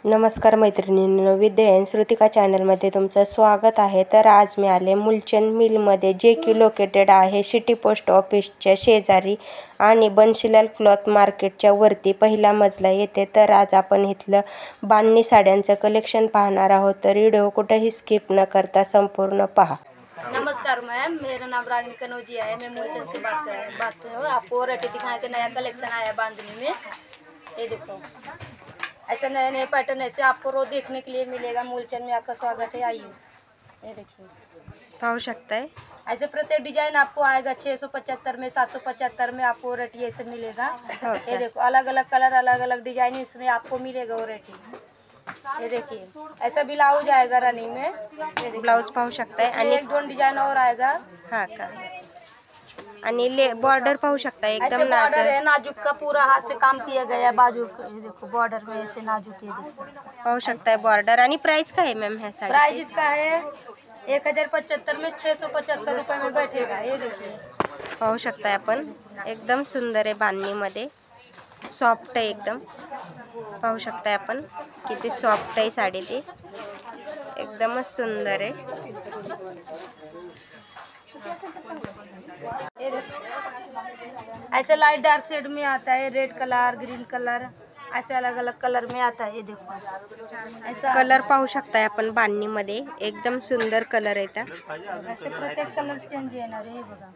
नमस्कार मैत्रिणींनो, विद्या एंड श्रुतिका चॅनलमध्ये तुमचं स्वागत आहे। तर आज मी आले मुलचंद मिलमध्ये, जे की लोकेटेड आहे सिटी पोस्ट ऑफिसच्या शेजारी आणि बन्सीलाल क्लॉथ मार्केटच्या वरती पहिला मजला येते। तर आज आपण इथलं बांधणी साड्यांचं कलेक्शन पाहणार आहोत, तर व्हिडिओ कुठेही स्किप न करता संपूर्ण पहा। नमस्कार मैम, मेरा नाम राजनी कनौजी है। मैं मूलचंद से बात कर रही हूँ। आपको वैरायटी दिखाने का नया कलेक्शन आया बांधनी में। ये देखो, ऐसे नए नए पैटर्न ऐसे आपको रोज देखने के लिए मिलेगा। मूलचंद में आपका स्वागत है, आइए। ये देखिए, पाहू शकताय ऐसे प्रत्येक डिजाइन आपको आएगा 675 में, 775 में आपको वैरायटी ऐसे मिलेगा। ये देखो, अलग अलग कलर, अलग अलग डिजाइन इसमें आपको मिलेगा वैरायटी। ये देखिए, ऐसा ब्लाउज आएगा रनिंग में। ये ब्लाउज पाहू शकताय आणि एक दोन डिजाइन और आएगा। हाँ का, आणि बॉर्डर पाहू शकता एकदम ऐसे बॉर्डर है नाजुक का, पूरा हाथ से काम किया गया है बाजू। ये देखो बॉर्डर में ऐसे नाजुक, ये देखो पाहू शकताय बॉर्डर। आणि प्राइस काय है मैम ह्या साडी? प्राइस इसका है 1075 में, 675 रुपये में बैठेगा। ये देखिए, पाहू शकताय आपण, एकदम सुंदर आहे बांधणीमध्ये, सॉफ्ट आहे एकदम। पाहू शकताय आपण किती सॉफ्ट आहे साडी, ती एकदमच सुंदर आहे। ये देखो, ऐसे लाइट डार्क शेड में आता है, रेड कलर, ग्रीन कलर, ऐसे अलग अलग कलर में आता है। ये देखो, ऐसा कलर पाहू शकताय आपण बांधणीमध्ये, एकदम सुंदर कलर येतात। ऐसे प्रत्येक कलर चेंज येणार आहे। हे बघा,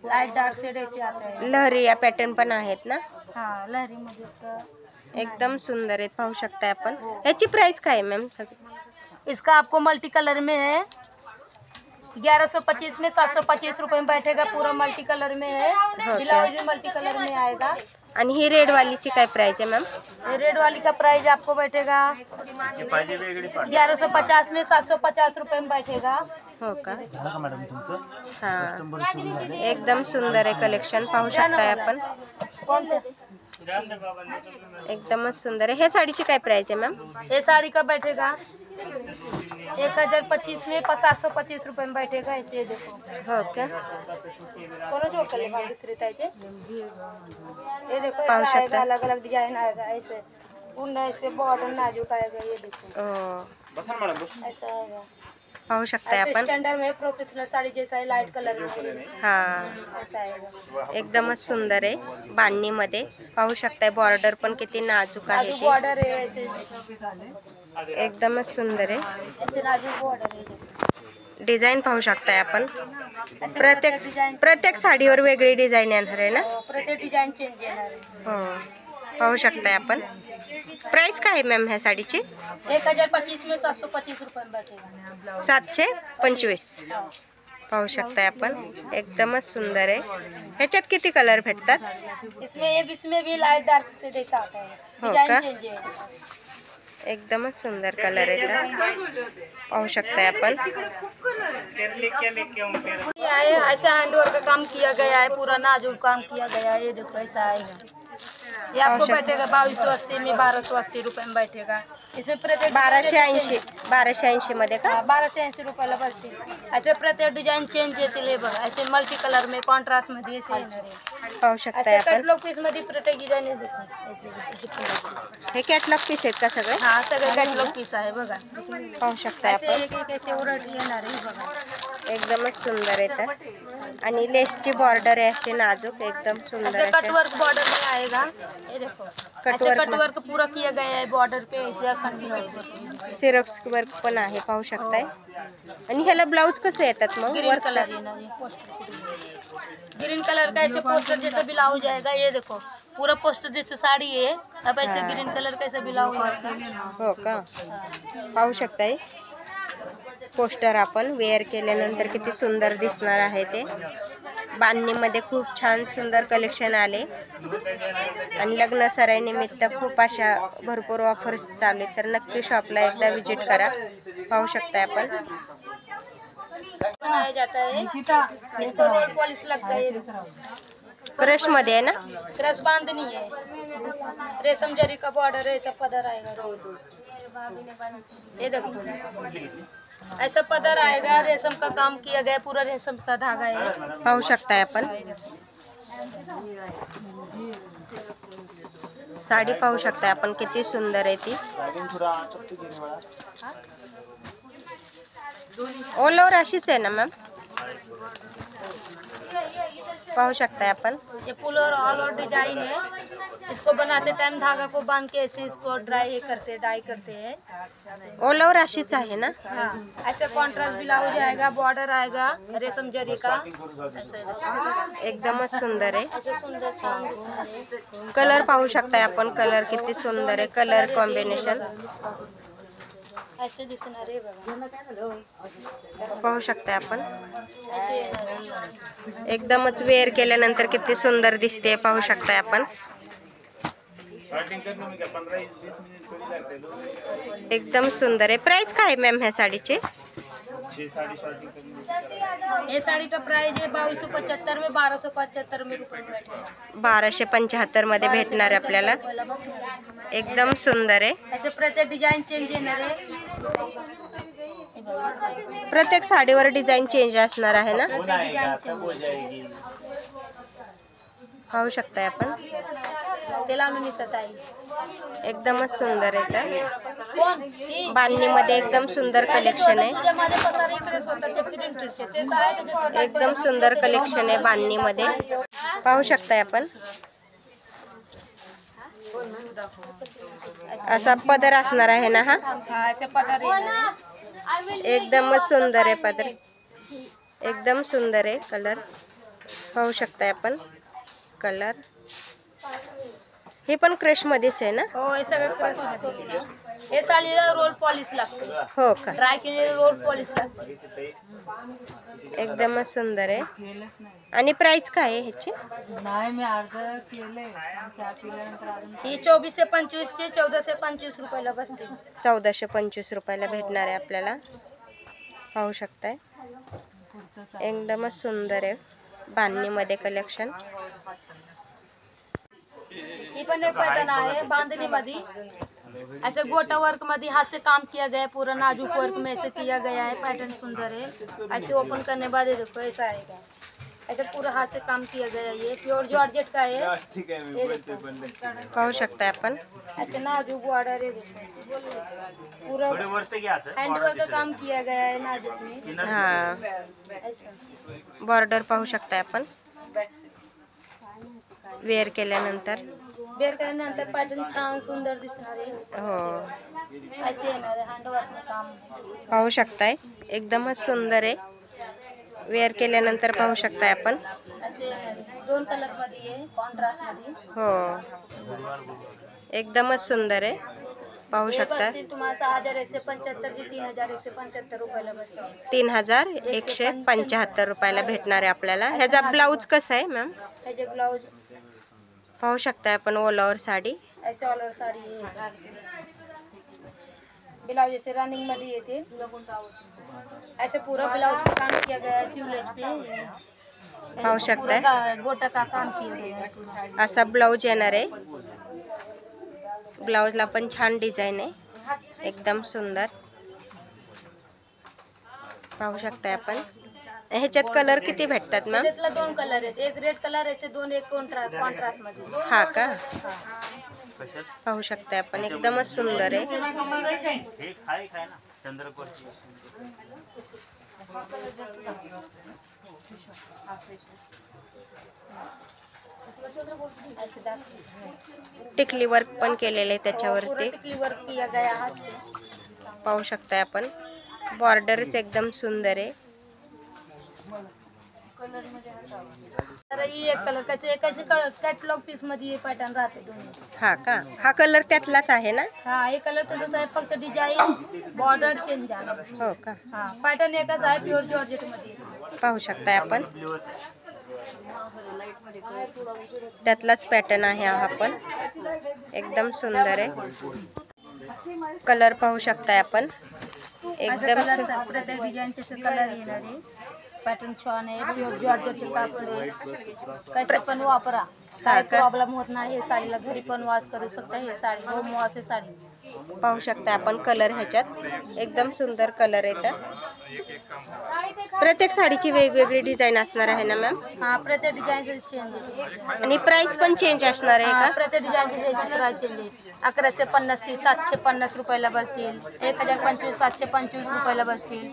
लाइट डार्क शेड ऐसे आता है। लहरी या पॅटर्न पण आहेत ना? हाँ, लहरी मध्ये एकदम सुंदर आहे, पाहू शकताय आपण। ह्याची प्राइस काय आहे मॅम? इसका आपको मल्टी कलर में है 1125 में, 725 रुपये में बैठेगा। पूरा मल्टी कलर में है, ब्लाउज भी मल्टी कलर में आएगा। आणि ही रेड वालीची काय प्राइस आहे मॅम? ये रेड वाली का प्राइस आपको बैठेगा 1150 में, 750 रुपये में बैठेगा। हो का? हाँ, एकदम सुंदर आहे कलेक्शन, पाहू शकताय आपण, एकदमच सुंदर आहे। ह्या साडीची काय प्राइस आहे मॅम? ये साड़ी का बैठेगा 1025 में, 725 रुपये में बैठेगा। ऐसे देखो, हो का? कौन जो कलर दूसरे टाइप। ये देखो, ऐसा आएगा, अलग अलग डिजाइन आएगा। ऐसे उन ऐसे बॉर्डर नाजुक आएगा। ये देखो, ऐसा आएगा, पाहू शकताय ऐसे आपण। स्टैंडर्ड में प्रोफेशनल साड़ी जैसा है, लाइट कलर में। हाँ, ऐसा आएगा, एकदमच सुंदर आहे बांधणीमध्ये, पाहू शकताय बॉर्डर पण किती नाजूक आहे, नाजुक बॉर्डर है। ऐसे एकदमच सुंदर आहे। ऐसे नाजुक बॉर्डर है। डिझाईन पाहू शकताय आपण, प्रत्येक साडीवर वेगळी डिझाईन येणार आहे ना? प्रत्येक डिजाइन चेंज येणार आहे। हो, पाहू शकताय आपण। प्राइस काय आहे मॅम ह्या साडीची? 1025 में, 725 रुपये में बैठेगा। 725, पाहू शकताय आपण, एकदमच सुंदर आहे। ह्याच्यात किती कलर भेटतात? इसमें भी लाइट डार्क शेड ऐसा आता है, हो का? डिजाइन चेंज है। एकदमच सुंदर कलर येतात, पाहू शकताय आपण। ये है, ऐसे हैंडवर्क का काम किया गया है, पूरा नाजुक काम किया गया है। ये देखो, ऐसा आएगा। ये आपको बैठेगा 2280 में, 1280 रुपये में बैठेगा। इसमें प्रत्येक 1280 मध्ये का? 1280 रुपयाला बसते। ऐसे प्रत्येक डिजाइन चेंज येतील। हे बघा, ऐसे मल्टी कलर में, कॉन्ट्रास्ट मध्ये ऐसे येणार आहे। पाहू शकताय ऐसे आपण, कटलॉग पीस मध्ये प्रत्येक डिजाइन आहे। हे कॅटलॉग पीस आहेत का सगळे? हाँ, सगळे कॅटलॉग पीस आहे बघा। पाहू शकताय ऐसे आपण, एक एक ऐसे वैरायटी येणार आहे बघा। एकदमच सुंदर येतात। आणि लेसची बॉर्डर आहे अशी नाजूक, एकदम सुंदर ऐसे असे। कटवर्क बॉर्डर में आएगा। ये देखो, ऐसे कटवर्क पूरा किया गया है बॉर्डर पे, ऐसे कंटिन्यू सिरक्स वर्क पण आहे, पाहू शकताय। आणि ह्याला ब्लाउज कसं येतात मग? ग्रीन कलर येणार आहे, ग्रीन कलर का ऐसे पोस्टर जैसा ब्लाउज आएगा। ये देखो, पूरा पोस्टर जैसे साड़ी है, अब ऐसे ग्रीन कलर का ऐसा ब्लाउज आएगा। हो का? पाहू शकताय पोस्टर आपण वेअर केल्यानंतर किती सुंदर दिसणार आहे ते। बांधणीमध्ये खूप छान सुंदर कलेक्शन आले, आणि लग्न सराईनिमित्त खूप अशा भरपूर ऑफर्स चालू आहेत, तर नक्की शॉपला एकदा विजिट करा। पाहू शकताय आपण, बनाया जाता है, इसको रोल पॉलिश लगता है। क्रश मध्ये आहे ना? क्रश बांधनी है, रेशम जरी का बॉर्डर है, ऐसा पदर आएगा। ये देखो, ऐसा पदर आएगा, रेशम का काम किया गया, पूरा रेशम का धागा है। पाहू शकताय आपण, साडी पाहू शकता आपण किती सुंदर आहे ती. ऑल ओव्हर अशीच आहे ना मॅम? पाहू शकताय आपण. ये फुल और ऑल ओवर डिजाइन है। इसको बनाते टाइम धागा को बांध के ऐसे इसको डाई करते हैं। ऑल ओव्हर अशीच आहे ना? हाँ, ऐसे कॉन्ट्रास्ट ब्लाउज आएगा, बॉर्डर आएगा रेशम जरी का, ऐसे एकदमच सुंदर आहे. ऐसे सुंदर छान दिसणार आहे. कलर पाहू शकताय आपण. कलर किती सुंदर आहे. कलर कॉम्बिनेशन ऐसे दिसणार आहे बघा. पाहू शकताय आपण. ऐसे येणार आहे. एकदमच वेअर केल्यानंतर किती सुंदर दिसते पाहू शकताय आपण. एकदम सुंदर आहे. प्राइस काय आहे मॅम ह्या साडीची? ये साड़ी का प्राइस है 2275 में, 1275 में रुपये में बैठे 1275 मध्ये भेटणार आहे आपल्याला. एकदम सुंदर आहे. ऐसे प्रत्येक डिजाइन चेंज येणार आहे. प्रत्येक साडीवर डिझाईन चेंज असणार आहे ना? प्रत्येक डिजाइन चेंज पाहू शकताय आपण. त्याला मी दिसत आहे. एकदमच सुंदर आहे. कोण बांधणीमध्ये एकदम सुंदर कलेक्शन आहे. तुझ्या माझे पसार इकडेच होतात ते प्रिंटरचे ते आहे. एकदम सुंदर कलेक्शन आहे बांधणीमध्ये. पाहू शकताय आपण. असा पदर असणार आहे ना हा? हाँ, ऐसे पदर एकदमच सुंदर आहे पदर. एकदम सुंदर आहे. कलर पाहू शकताय आपण. कलर हे पण क्रश मध्येच आहे ना? हो, हे सगळं क्रश मध्ये. हे साडीला रोल पॉलिश लागते. हो का? ड्राय केलेले रोल पॉलिश लागते. एकदमच सुंदर आहे. आणि प्राइस काय आहे ह्याची? नाही, मी अर्ध केले. ही 24 से 25 ची 14 से 25 रुपयाला बसते. 1425 रुपयाला भेटणार आहे आपल्याला. पाहू शकताय. एकदमच सुंदर आहे बांधणीमध्ये कलेक्शन. ही पण एक पैटर्न आहे बांधनी मध्ये. ऐसे गोटा वर्क मध्ये हाथ से काम किया गया है, पूरा नाजुक वर्क में ऐसे किया गया है. पैटर्न सुंदर है. ऐसे ओपन करने बाद ये देखो ऐसा आएगा. ऐसे पूरा हाथ से काम किया गया है. ये प्योर जॉर्जेट का है. ये देखो. पाहू शकताय आपण. ऐसे नाजुक बॉर्डर है. देखो पूरा हैंडवर्क का काम किया गया है नाजुक में. हा, ऐसा बॉर्डर पाहू शकताय आपण. वेअर केल्यानंतर बेर केल्यानंतर पॅटर्न छान सुंदर दिसणार आहे. हो, असे येणार आहे हँडवर्क काम. पाहू शकताय. एकदमच सुंदर आहे. वेअर केल्यानंतर पाहू शकताय आपण. असे येणार आहे. दोन कलर मध्ये आहे, कॉन्ट्रास्ट मध्ये. हो, एकदमच सुंदर आहे. पाहू हे शकता. बसतील तुम्हाला 6175 ची 3175 रुपयाला बसतील. 3175 रुपयाला भेटणार आहे आपल्याला. ह्याचा ब्लाऊज कसा आहे मॅम? ह्याचे ब्लाउज पाहू शकताय आपण. All over sari. ऐसे ऑल ओव्हर साडी आहे. ब्लाउज ऐसे रनिंग मध्ये येते. ऐसे पूरा ब्लाउज पे काम किया गया है स्लीवलेस पे. पाहू शकताय. पूरा गोटा का काम किया गया है. असा ब्लाऊज येणार आहे. ब्लाऊजला पण छान डिझाईन आहे. एकदम सुंदर. पाहू शकताय आपण. ह्याच्यात कलर किती भेटतात मॅम? त्यातला दोन कलर आहेत. एक रेड कलर आहे, दोन एक कॉन्ट्रास्ट मध्ये. हा का? पाहू शकताय आपण. एकदमच सुंदर आहे. टिकली वर्क पण केलेले त्याच्यावरती. टिकली वर्क किया गया हाथ से. पाहू शकताय आपण. बॉर्डरच एकदम सुंदर आहे. तर ही एक कलर कैसे कॅटलॉग पीस मध्ये हे पॅटर्न राहते दोन्ही. हा का? हा कलर त्यातलाच आहे ना? हा, हे कलर तसंच आहे, फक्त डिझाईन बॉर्डर चेंज आहे. हो का? हा, पॅटर्न एकच आहे, प्युअर जॉर्जेट मध्ये. पाहू शकताय आपण. त्यातलाच पॅटर्न आहे हा पण. एकदम सुंदर आहे. कलर पाहू शकताय आपण. एकदम प्रत्येक डिझाईनचे कलर येणार आहे. पॅटर्न छान आहे. प्युअर जॉर्जेटचे कापड आहे. कसं पण वापरा, काय प्रॉब्लेम होत नाही. हे साडीला घरी पण वॉश करू शकता. हे साडी होम वॉश आहे साडी. पाहू शकता आपण कलर ह्याच्यात एकदम सुंदर कलर येतात. प्रत्येक साडीची वेगवेगळी डिझाईन असणार आहे ना मॅम? हाँ, प्रत्येक डिझाईन से चेंज आहे आणि प्राइस पण चेंज असणार आहे हाँ, का? प्रत्येक डिझाईनची प्राइस चेंज आहे. 1150 750 रुपयाला बसतील, 1025 725 रुपयाला बसतील,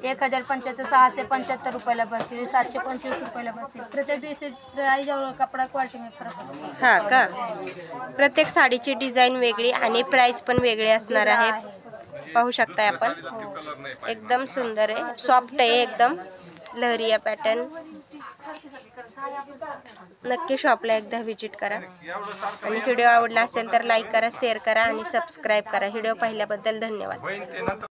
1075 675 रुपयाला बसतील, 725 रुपयाला बसतील. प्रत्येक डिझाईनची प्राइस और कपड़ा क्वालिटी में फरक आहे. हा का? प्रत्येक साडीची डिझाईन वेगळी आणि प्राइस पण वेगळी असणार आहे. पाहू शकताय आपण. एकदम सुंदर आहे, सॉफ्ट आहे एकदम, लहरिया पॅटर्न. नक्की शॉपला एकदा व्हिजिट करा आणि व्हिडिओ आवडला असेल तर लाईक करा, शेअर करा आणि सबस्क्राईब करा. व्हिडिओ पाहिल्याबद्दल धन्यवाद.